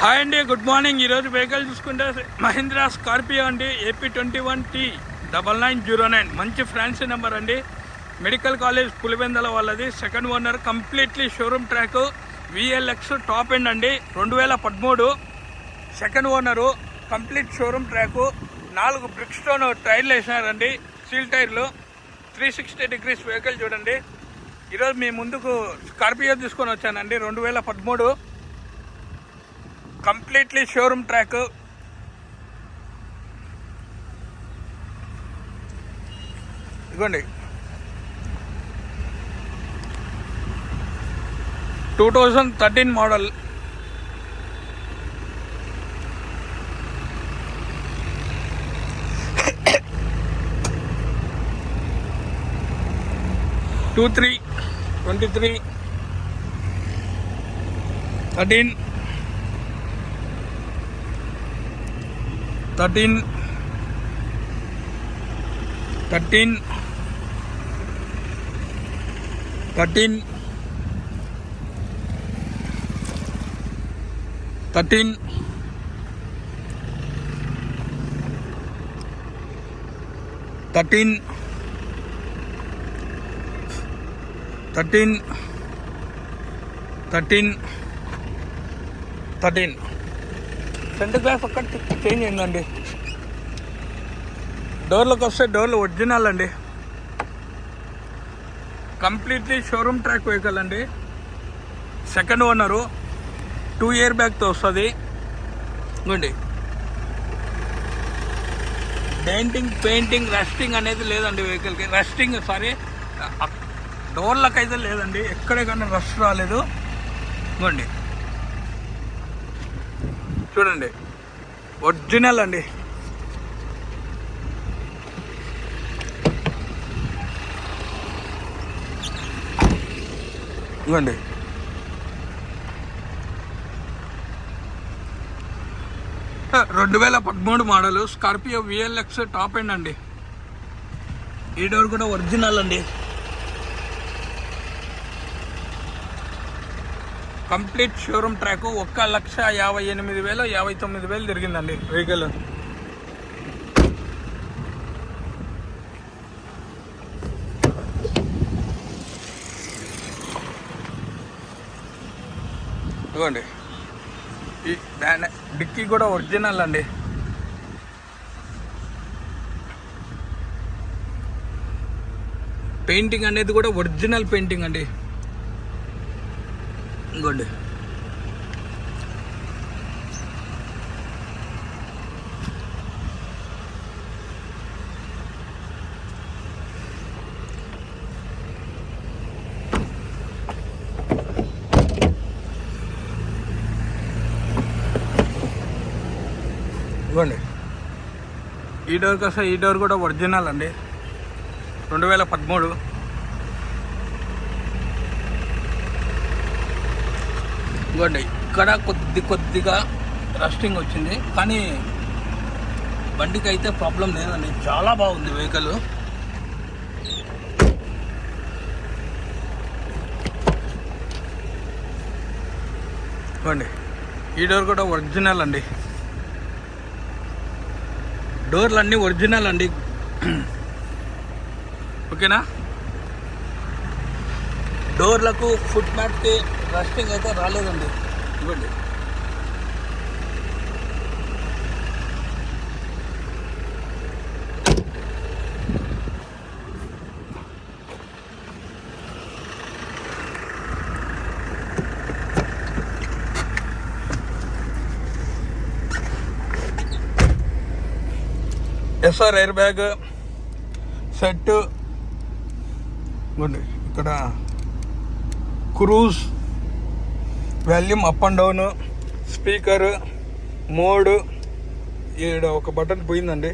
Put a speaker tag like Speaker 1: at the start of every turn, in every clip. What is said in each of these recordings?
Speaker 1: Hi అండి, good morning. ఈరోజు vehicle చూసుకుంటే మహీంద్రా స్కార్పియో అండి, AP21T9909. మంచి ఫ్యాన్సీ నెంబర్ అండి. మెడికల్ కాలేజ్ పులివెందల వాళ్ళది. Second owner, completely showroom track, VLX top end అండి. 2013 second owner, complete showroom track. 4 brick stone టైర్లు వేసినారండి, సీల్ టైర్లు. 360 డిగ్రీస్ వెహికల్ చూడండి. ఈరోజు మీ ముందుకు స్కార్పియో తీసుకొని వచ్చానండి. 2013 కంప్లీట్లీ షోరూమ్ ట్రాక్. ఇదిగోండి, 2013 మోడల్. టూ 23 13 13 13 13 13 13 13 13 13 ఫ్రంట్ గ్లాస్ ఒక్కటి చేంజ్ అయిందండి. డోర్లకు వస్తే డోర్లు ఒరిజినల్ అండి. కంప్లీట్లీ షోరూమ్ ట్రాక్ వెహికల్ అండి. సెకండ్ ఓనరు, 2 ఇయర్ బ్యాగ్తో వస్తుంది. ఇవ్వండి, పెయింటింగ్ రస్టింగ్ అనేది లేదండి వెహికల్కి. డోర్లకు అయితే లేదండి, ఎక్కడికైనా రస్ట్ రాలేదు. ఇవ్వండి, చూడండి, ఒరిజినల్ అండి. ఇవ్వండి, 2013 model Scorpio VLX top end అండి. ఈ డోర్ కూడా ఒరిజినల్ అండి. Complete showroom track. 1,58,000 59,000 తిరిగిందండి వెహికల్. ఇదిగోండి, ఈ డిక్కీ కూడా ఒరిజినల్ అండి. పెయింటింగ్ అనేది కూడా ఒరిజినల్ పెయింటింగ్ అండి. ఇంకోండి, ఇవ్వండి, ఈ డోర్ కోసం ఈ డోర్ కూడా ఒరిజినల్ అండి. 2013. ఇవ్వండి, ఇక్కడ కొద్దిగా రస్టింగ్ వచ్చింది, కానీ బండికి అయితే ప్రాబ్లం లేదండి. చాలా బాగుంది వెహికల్. ఇవ్వండి, ఈ డోర్ కూడా ఒరిజినల్ అండి. డోర్లు అన్నీ ఒరిజినల్ అండి. ఓకేనా? డోర్లకు ఫుట్ మ్యాట్కి రస్టింగ్ అయితే రాలేదండి. ఇవ్వండి, SR ఎయిర్ బ్యాగ్ సెట్. ఇవ్వండి, ఇక్కడ cruise, volume up and down, speaker, mode. ఈడ ఒక బటన్ పోయిందండి,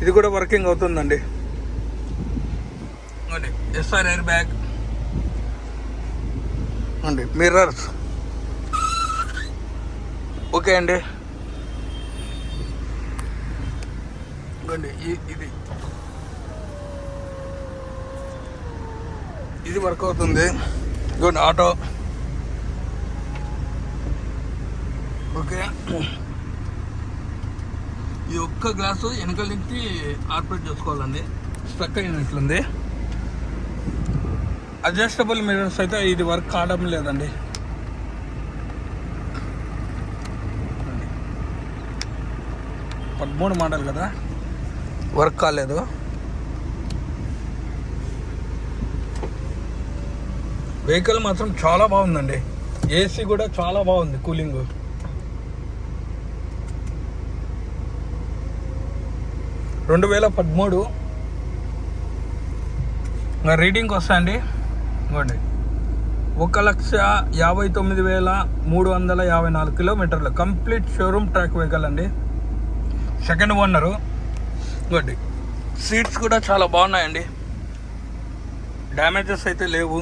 Speaker 1: ఇది కూడా వర్కింగ్ అవుతుందండి. SR ఎయిర్ బ్యాగ్ అండి. మిర్రర్స్ ఓకే అండి. ఇది వర్క్ అవుతుంది. గుడ్ ఆటో ఓకే, ఈ ఒక్క గ్లాసు వెనకాల నుంచి ఆపరేట్ చేసుకోవాలండి. స్ట్రక్ అయినట్లుంది. అడ్జస్టబుల్ మిర్రర్స్ అయితే ఇది వర్క్ కావడం లేదండి. 13 మోడల్ కదా, వర్క్ కాలేదు. వెహికల్ మాత్రం చాలా బాగుందండి. ఏసీ కూడా చాలా బాగుంది, కూలింగ్. రెండు 2013 రీడింగ్ వస్తాయండి. ఇవ్వండి, 1,59,354 కిలోమీటర్లు. కంప్లీట్ షోరూమ్ ట్రాక్ వెహికల్ అండి. Second owner. ఇవ్వండి, సీట్స్ కూడా చాలా బాగున్నాయండి, డ్యామేజెస్ అయితే లేవు.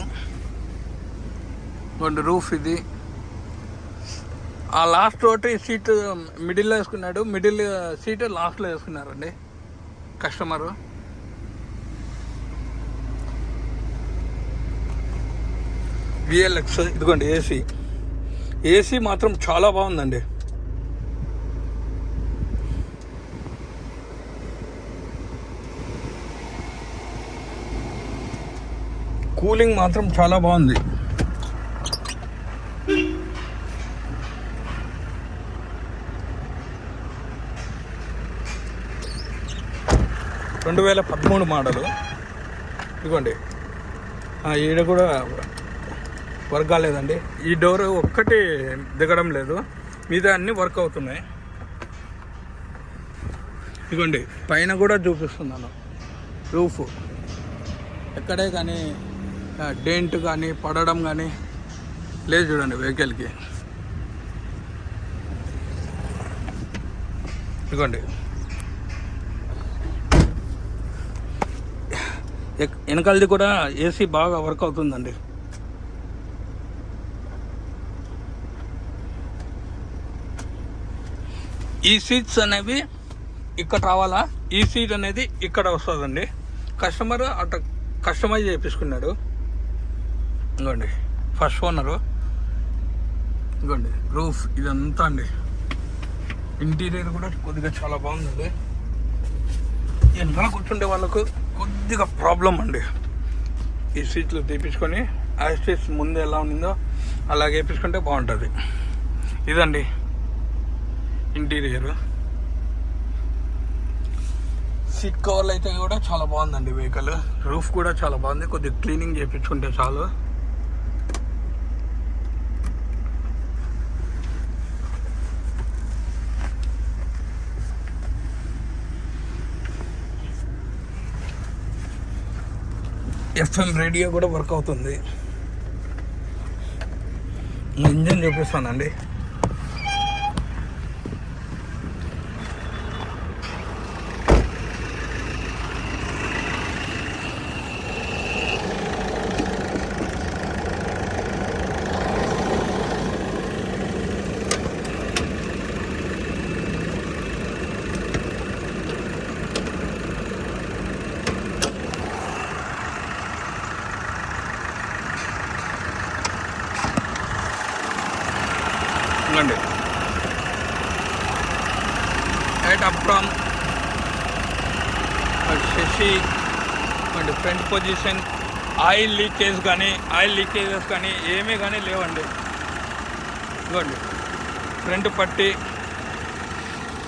Speaker 1: ఇవ్వండి, రూఫ్ ఇది. ఆ లాస్ట్ ఒకటి సీట్ మిడిల్లో వేసుకున్నాడు, మిడిల్ సీట్ లాస్ట్లో వేసుకున్నారండి కస్టమరు. VLX. ఇదిగోండి ఏసీ మాత్రం చాలా బాగుందండి. కూలింగ్ మాత్రం చాలా బాగుంది. రెండు 2013 మోడలు. ఇదిగోండి, ఈడ కూడా వర్క్ కాలేదండి. ఈ డోర్ ఒక్కటి దిగడం లేదు, మిగతా అన్నీ వర్క్ అవుతున్నాయి. ఇదిగోండి, పైన కూడా చూపిస్తున్నాను. రూఫ్ ఎక్కడే కానీ డెంట్ కానీ పడడం కానీ లేదు చూడండి వెహికల్కి. ఇదిగోండి, వెనకాలది కూడా ఏసీ బాగా వర్క్ అవుతుందండి. ఈ సీట్స్ అనేవి ఇక్కడ రావాలా, ఈ సీట్ అనేది ఇక్కడ వస్తుందండి. కస్టమర్ అట్లా కస్టమైజ్ చేయించుకున్నాడు. ఇదిగోండి, ఫస్ట్ ఓనరు. ఇదిగోండి, రూఫ్ ఇదంతా అండి. ఇంటీరియర్ కూడా కొద్దిగా చాలా బాగుందండి. వెనకాల కూర్చుండే వాళ్ళకు కొద్దిగా ప్రాబ్లం అండి. ఈ సీట్లు తీపించుకొని యాస్టీస్ ముందు ఎలా ఉండిందో అలాగే వేయించుకుంటే బాగుంటుంది. ఇదండి ఇంటీరియర్. సీట్ కవర్లు అయితే కూడా చాలా బాగుందండి వెహికల్. రూఫ్ కూడా చాలా బాగుంది, కొద్దిగా క్లీనింగ్ చేయించుకుంటే చాలు. FM రేడియో కూడా వర్క్ అవుతుంది. ఇంజన్ చూపిస్తానండి. Right up from chassis and front position, oil leakages కానీ ఏమీ కానీ లేవండి. ఇదిగోండి, ఫ్రంట్ పట్టి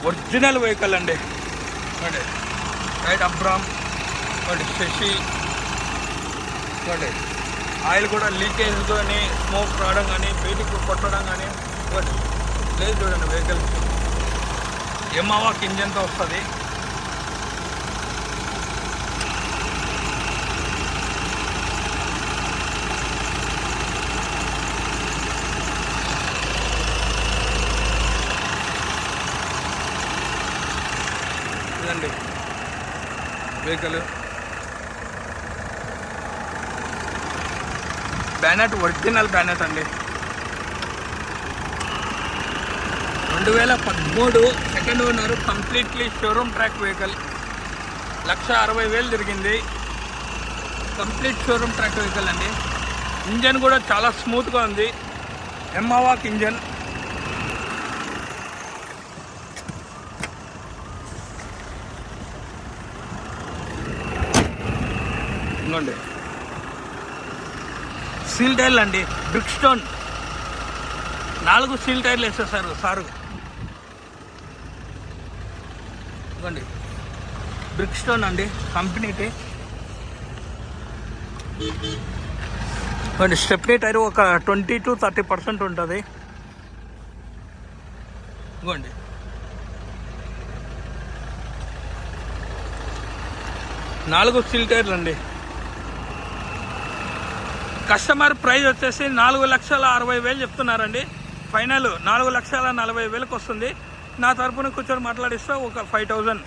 Speaker 1: ఒరిజినల్ వెహికల్ అండి. ఇవ్వండి, రైట్ అప్ ఫ్రమ్ శశి. ఇవ్వండి, ఆయిల్ కూడా లీకేజ్ కానీ స్మోక్ రావడం కానీ బయటికి కొట్టడం కానీ ఇవ్వండి లేదు చూడండి. వెహికల్ యమహా ఇంజన్తో వస్తుంది. ఇదండి వెహికల్. బ్యానెట్ ఒరిజినల్ బ్యానెట్ అండి. 2013 second owner, completely showroom track vehicle. 1,60,000 తిరిగింది. కంప్లీట్ షోరూమ్ ట్రాక్ వెహికల్ అండి. ఇంజన్ కూడా చాలా స్మూత్గా ఉంది. Yamaha engine. ఇంకోండి సీల్ టైర్లు అండి, బ్రిక్ స్టోన్ 4 సీల్ టైర్లు వేసేసారు సారు. ఇదిగోండి బ్రిక్ స్టోన్ అండి కంపెనీకి. ఇదిగోండి స్టెప్నీ టైర్ ఒక 20 to 30% ఉంటుంది. ఇదిగోండి 4 సీల్ టైర్లు అండి. కస్టమర్ ప్రైస్ వచ్చేసి 4,60,000 చెప్తున్నారండి. ఫైనల్ 4,40,000 వస్తుంది. నా తరపున కూర్చొని మాట్లాడిస్తే ఒక 5,000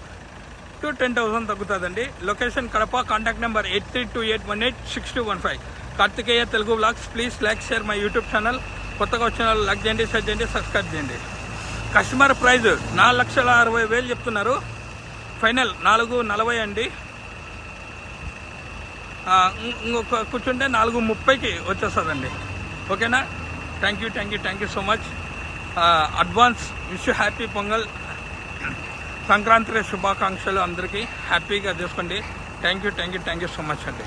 Speaker 1: to 10,000 తగ్గుతుందండి. Location Kadapa. Contact number 8328186215. Karthikeya Telugu vlogs. Please like share my YouTube channel. కొత్తగా వచ్చిన వాళ్ళు లైక్ చేయండి, షేర్ చేయండి, సబ్స్క్రైబ్ చేయండి. కస్టమర్ ప్రైస్ 4,60,000 చెప్తున్నారు. ఫైనల్ 4,40,000 అండి. ఇంకొక కూర్చుంటే 4,30కి వచ్చేస్తుందండి. ఓకేనా? Thank you so much. Advance wish happy pongal, Sankranti శుభాకాంక్షలు అందరికీ. హ్యాపీగా చేసుకోండి. థ్యాంక్ యూ సో మచ్ అండి.